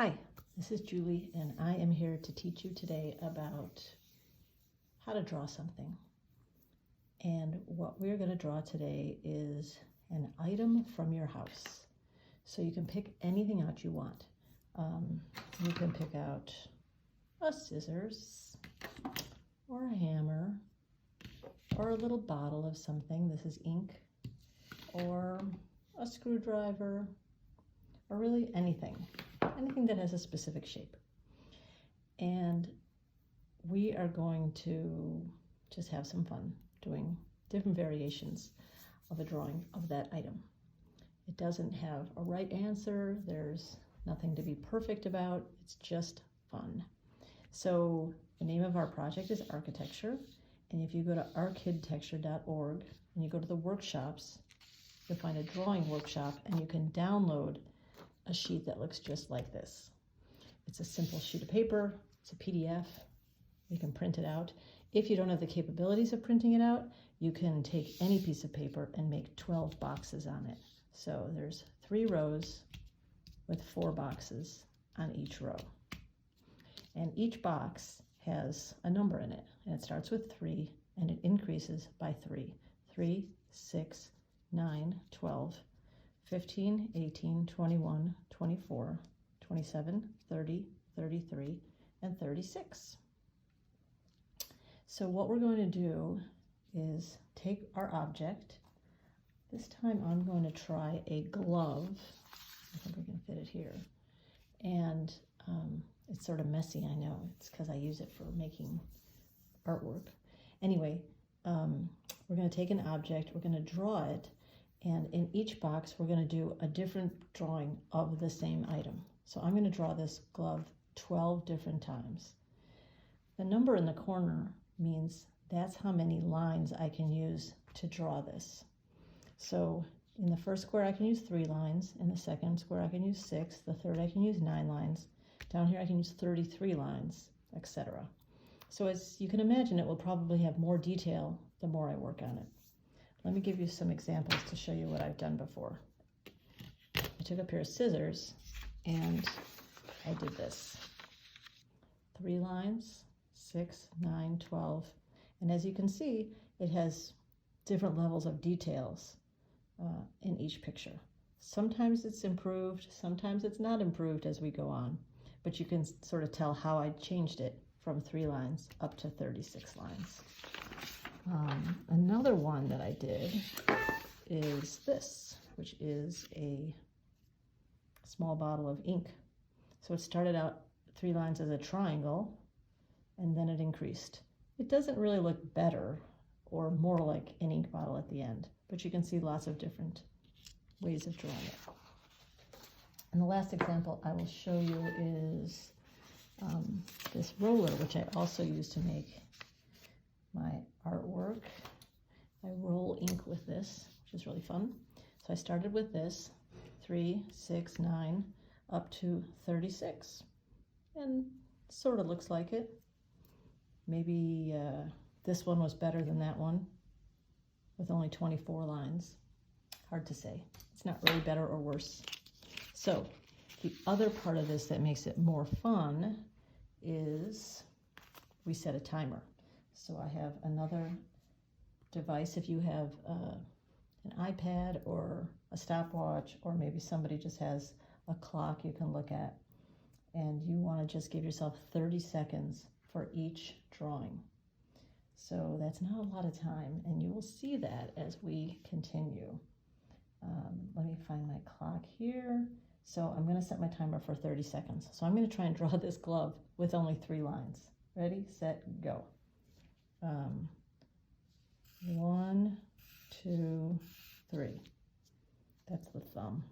Hi, this is Julie, and I am here to teach you today about how to draw something. And what we're going to draw today is an item from your house. So you can pick anything out you want. You can pick out a scissors, or a hammer, or a little bottle of something. This is ink, or a screwdriver, or really anything that has a specific shape. And we are going to just have some fun doing different variations of a drawing of that item. It doesn't have a right answer. There's nothing to be perfect about. It's just fun. So the name of our project is archKIDecture. And if you go to archKIDecture.org and you go to the workshops, you'll find a drawing workshop, and you can download a sheet that looks just like this. It's a simple sheet of paper. It's a PDF. You can print it out. If you don't have the capabilities of printing it out, you can take any piece of paper and make 12 boxes on it. So there's 3 rows with 4 boxes on each row. And each box has a number in it. And it starts with 3 and it increases by 3. 3, 6, 9, 12, 15, 18, 21, 24, 27, 30, 33, and 36. So what we're going to do is take our object. This time I'm going to try a glove. I think we can fit it here. And it's sort of messy, I know. It's because I use it for making artwork. Anyway, we're going to take an object, we're going to draw it, and in each box we're going to do a different drawing of the same item. So I'm going to draw this glove 12 different times. The number in the corner means that's how many lines I can use to draw this. So in the first square I can use 3 lines, in the second square I can use 6, the third I can use 9 lines, down here I can use 33 lines, etc. So as you can imagine, it will probably have more detail the more I work on it. Let me give you some examples to show you what I've done before. I took a pair of scissors and I did this. 3 lines, 6, 9, 12. And as you can see, it has different levels of details in each picture. Sometimes it's improved, sometimes it's not improved as we go on. But you can sort of tell how I changed it from 3 lines up to 36 lines. Another one that I did is this, which is a small bottle of ink. So it started out 3 lines as a triangle, and then it increased. It doesn't really look better or more like an ink bottle at the end, but you can see lots of different ways of drawing it. And the last example I will show you is this roller, which I also use to make my artwork. I roll ink with this, which is really fun. So I started with this, 3, 6, 9, up to 36. And sort of looks like it. Maybe this one was better than that one with only 24 lines. Hard to say. It's not really better or worse. So the other part of this that makes it more fun is we set a timer. So I have another device. If you have an iPad or a stopwatch, or maybe somebody just has a clock you can look at, and you want to just give yourself 30 seconds for each drawing. So that's not a lot of time, and you will see that as we continue. Let me find my clock here. So I'm going to set my timer for 30 seconds. So I'm going to try and draw this glove with only 3 lines. Ready, set, go. 1, 2, 3. That's the thumb.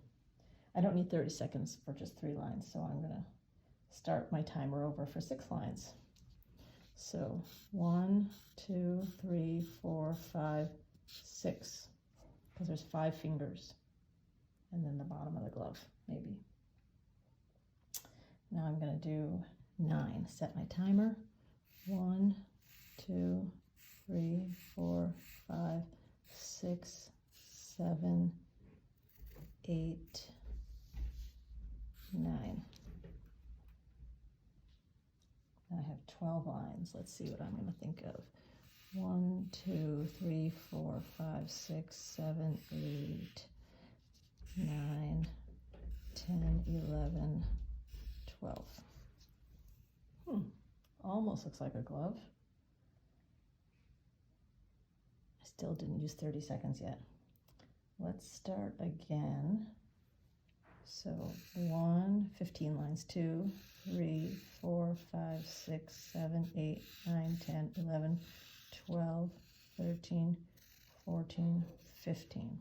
I don't need 30 seconds for just 3 lines, so I'm going to start my timer over for 6 lines. So 1, 2, 3, 4, 5, 6, because there's 5 fingers, and then the bottom of the glove, maybe. Now I'm going to do 9. Set my timer. 1, 2, 3, 4, 5, 6, 7, 8, 9. I have 12 lines. Let's see what I'm going to think of. 1, 2, 3, 4, 5, 6, 7, 8, 9, 10, 11, 12. Almost looks like a glove. I still didn't use 30 seconds yet. Let's start again. So 15 lines, 2, 3, 4, 5, 6, 7, 8, 9, 10, 11, 12, 13, 14, 15.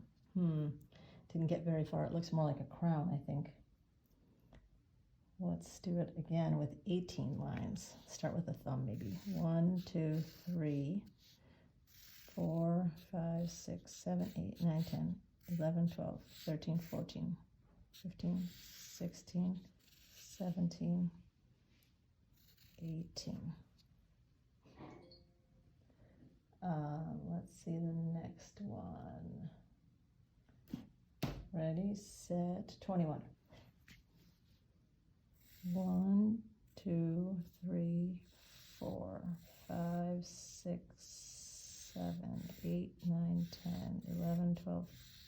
Didn't get very far. It looks more like a crown, I think. Let's do it again with 18 lines. Start with a thumb maybe. 1, 2, 3, 4, 5, 6, 7, 8, 9, 10, 11, 12, 13, 14, 15, 16, 17, 18. Let's see the next one. Ready, set, 21. 1, 2, 3, 4, 5, 6, 7, 8, 9, 10, 11, 12,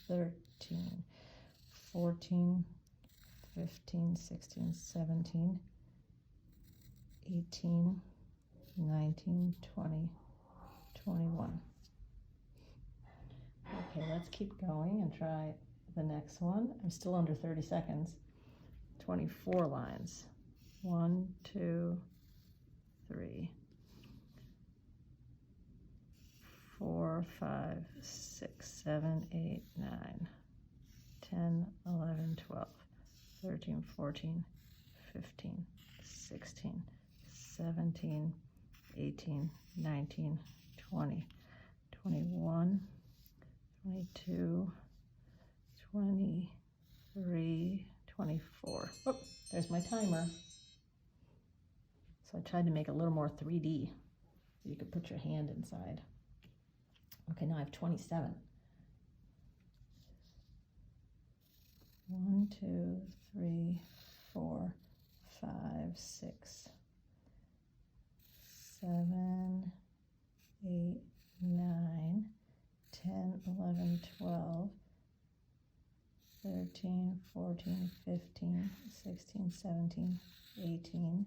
13, 14, 15, 16, 17, 18, 19, 20, 21. Okay, let's keep going and try the next one. I'm still under 30 seconds. 24 lines. 1, 2, 3, 4, 5, 6, 7, 8, 9, 10, 11, 12, 13, 14, 15, 16, 17, 18, 19, 20, 21, 22, 23, 24. Oh, there's my timer. So I tried to make it a little more 3D. You could put your hand inside. Okay, now I have 27. 1, 2, 3, 4, 5, 6, 7, 8, 9, 10, 11, 12, 13, 14, 15, 16, 17, 18,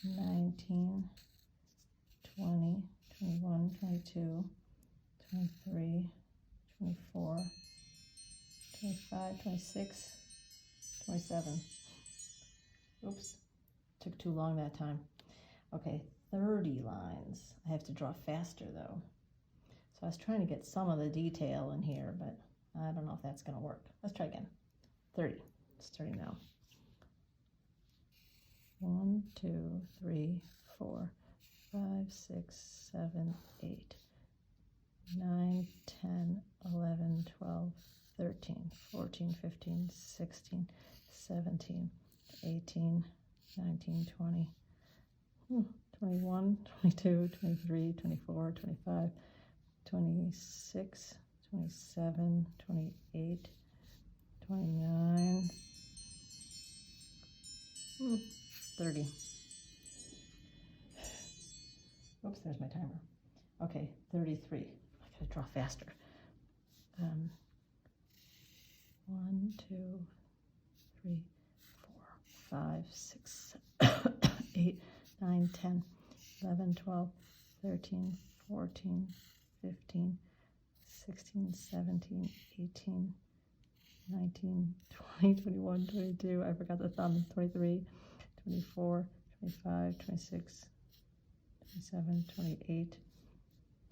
19, 20, 21, 22, 23, 24, 25, 26, 27. Oops, took too long that time. Okay, 30 lines. I have to draw faster though. So I was trying to get some of the detail in here, but I don't know if that's going to work. Let's try again. 30. Starting now. 1, 2, 3, 4, 5, 6, 7, 8, 9, 10, 11, 12, 13, 14, 15, 16, 17, 18, 19, 20, 21, 22, 23, 24, 25, 26, 27, 28, 29, 30. Oops, there's my timer. Okay, 33. I gotta draw faster. 1, 2, 3, 4, 5, 6, 8, 9, 10, 11, 12, 13, 14, 15, 16, 17, 18, 19, 20, 21, 22, I forgot the thumb, 23, 24, 25, 26, 27, 28,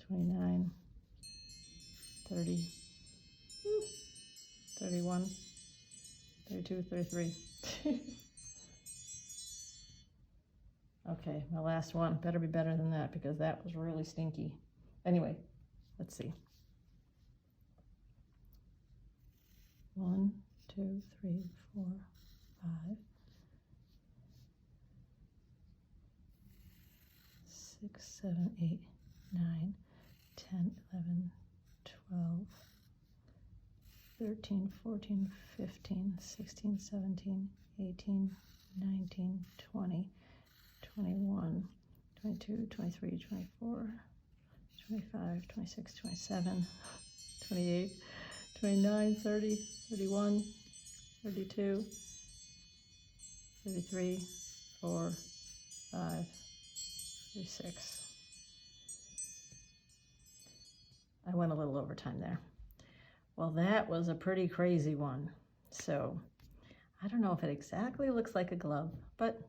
29, 30, 31, 32, 33. Okay, my last one. Better be better than that because that was really stinky. Anyway, let's see. 1, 2, 3, 4, 5, 6, 7, 8, 9, 10, 11, 12, 13, 14, 15, 16, 17, 18, 19, 20, 21, 22, 23, 24, 25, 26, 27, 28, 29, 30, 31, 32, 33, 4, 5, 36. I went a little over time there. Well, that was a pretty crazy one. So I don't know if it exactly looks like a glove, but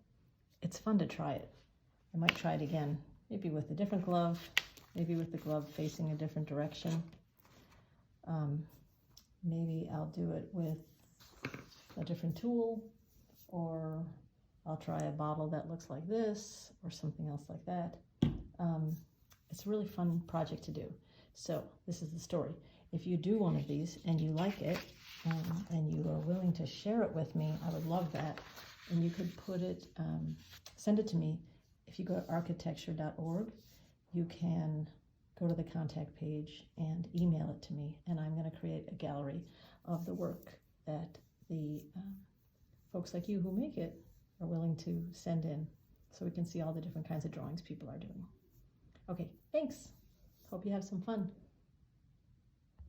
it's fun to try it. I might try it again, maybe with a different glove, maybe with the glove facing a different direction. Maybe I'll do it with a different tool, or I'll try a bottle that looks like this or something else like that. It's a really fun project to do. So this is the story. If you do one of these and you like it and you are willing to share it with me, I would love that. And you could put it, send it to me. If you go to archKIDecture.org, you can go to the contact page and email it to me. And I'm going to create a gallery of the work that the folks like you who make it are willing to send in, so we can see all the different kinds of drawings people are doing. Okay, thanks. Hope you have some fun.